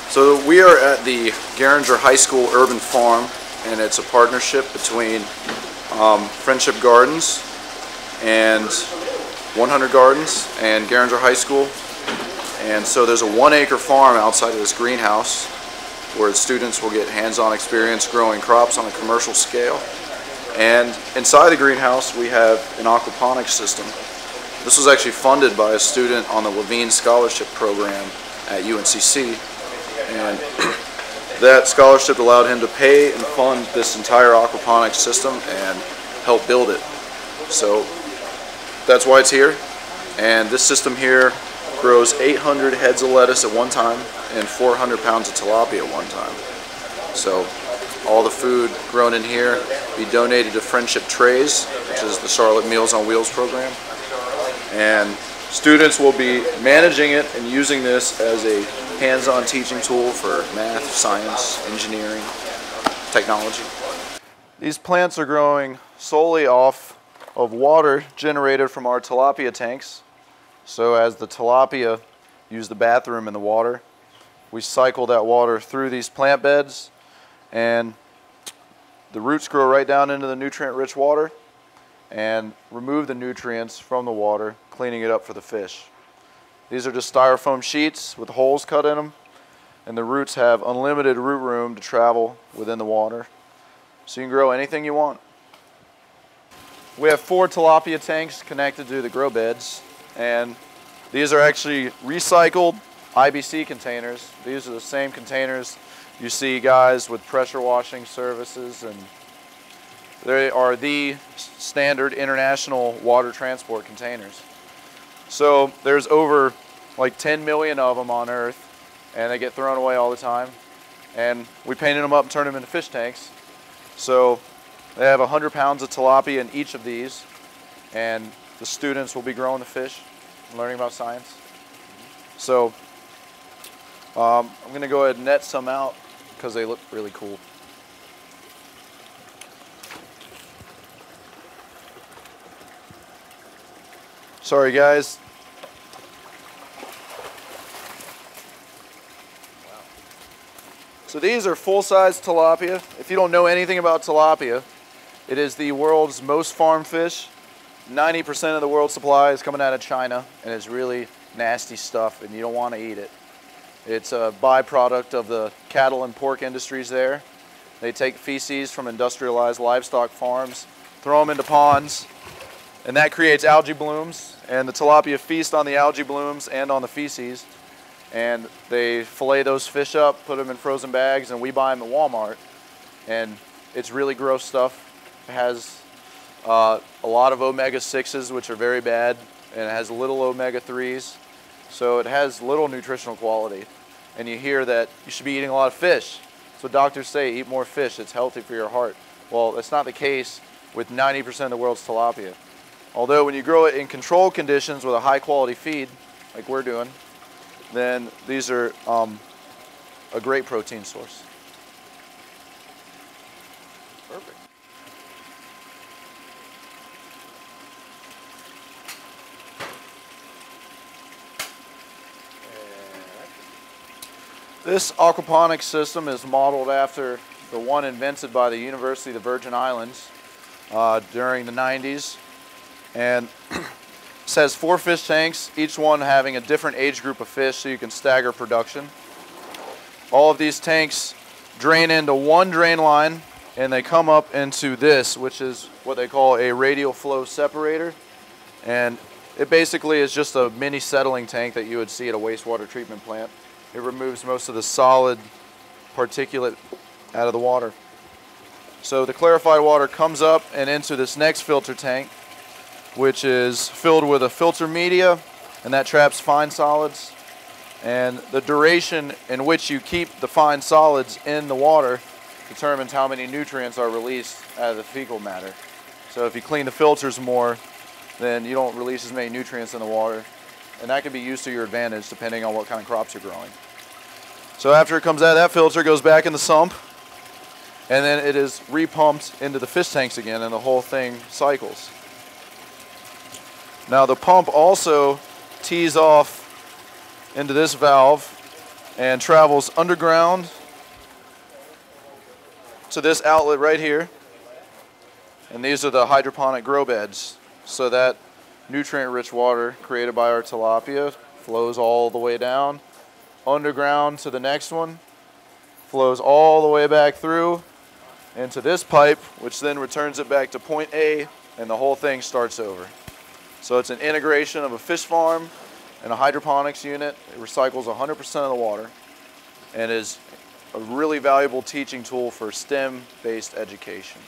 So we are at the Garinger High School Urban Farm, and it's a partnership between Friendship Gardens and 100 Gardens and Garinger High School. And so there's a 1-acre farm outside of this greenhouse where students will get hands-on experience growing crops on a commercial scale. And inside the greenhouse we have an aquaponic system. This was actually funded by a student on the Levine Scholarship Program at UNCC. And that scholarship allowed him to pay and fund this entire aquaponics system and help build it. So that's why it's here. And this system here grows 800 heads of lettuce at one time and 400 pounds of tilapia at one time. So all the food grown in here be donated to Friendship Trays, which is the Charlotte Meals on Wheels program. And students will be managing it and using this as a hands-on teaching tool for math, science, engineering, technology. These plants are growing solely off of water generated from our tilapia tanks. So as the tilapia use the bathroom in the water, we cycle that water through these plant beds, and the roots grow right down into the nutrient-rich water and remove the nutrients from the water, cleaning it up for the fish. These are just styrofoam sheets with holes cut in them, and the roots have unlimited root room to travel within the water. So you can grow anything you want. We have 4 tilapia tanks connected to the grow beds, and these are actually recycled IBC containers. These are the same containers you see guys with pressure washing services, and they are the standard international water transport containers. So there's over like 10 million of them on Earth, and they get thrown away all the time. And we painted them up and turned them into fish tanks. So they have 100 pounds of tilapia in each of these, and the students will be growing the fish and learning about science. So I'm going to go ahead and net some out because they look really cool. Sorry guys. Wow. So these are full-size tilapia. If you don't know anything about tilapia, it is the world's most farmed fish. 90% of the world's supply is coming out of China, and it's really nasty stuff, and you don't want to eat it. It's a byproduct of the cattle and pork industries there. They take feces from industrialized livestock farms, throw them into ponds, and that creates algae blooms, and the tilapia feast on the algae blooms and on the feces, and they fillet those fish up, put them in frozen bags, and we buy them at Walmart. And it's really gross stuff. It has a lot of omega-6s, which are very bad, and it has little omega-3s, so it has little nutritional quality. And you hear that you should be eating a lot of fish. So doctors say eat more fish, it's healthy for your heart. Well, that's not the case with 90% of the world's tilapia. Although when you grow it in controlled conditions with a high quality feed, like we're doing, then these are a great protein source. Perfect. This aquaponics system is modeled after the one invented by the University of the Virgin Islands during the 90s. And it has 4 fish tanks, each one having a different age group of fish so you can stagger production. All of these tanks drain into one drain line, and they come up into this, which is what they call a radial flow separator. And it basically is just a mini settling tank that you would see at a wastewater treatment plant. It removes most of the solid particulate out of the water. So the clarified water comes up and into this next filter tank, which is filled with a filter media, and that traps fine solids. And the duration in which you keep the fine solids in the water determines how many nutrients are released out of the fecal matter. So if you clean the filters more, then you don't release as many nutrients in the water, and that can be used to your advantage depending on what kind of crops you're growing. So after it comes out of that filter, it goes back in the sump, and then it is repumped into the fish tanks again, and the whole thing cycles. Now the pump also tees off into this valve, and travels underground to this outlet right here. And these are the hydroponic grow beds. So that nutrient-rich water created by our tilapia flows all the way down underground to the next one, flows all the way back through into this pipe, which then returns it back to point A, and the whole thing starts over. So it's an integration of a fish farm and a hydroponics unit. It recycles 100% of the water and is a really valuable teaching tool for STEM-based education.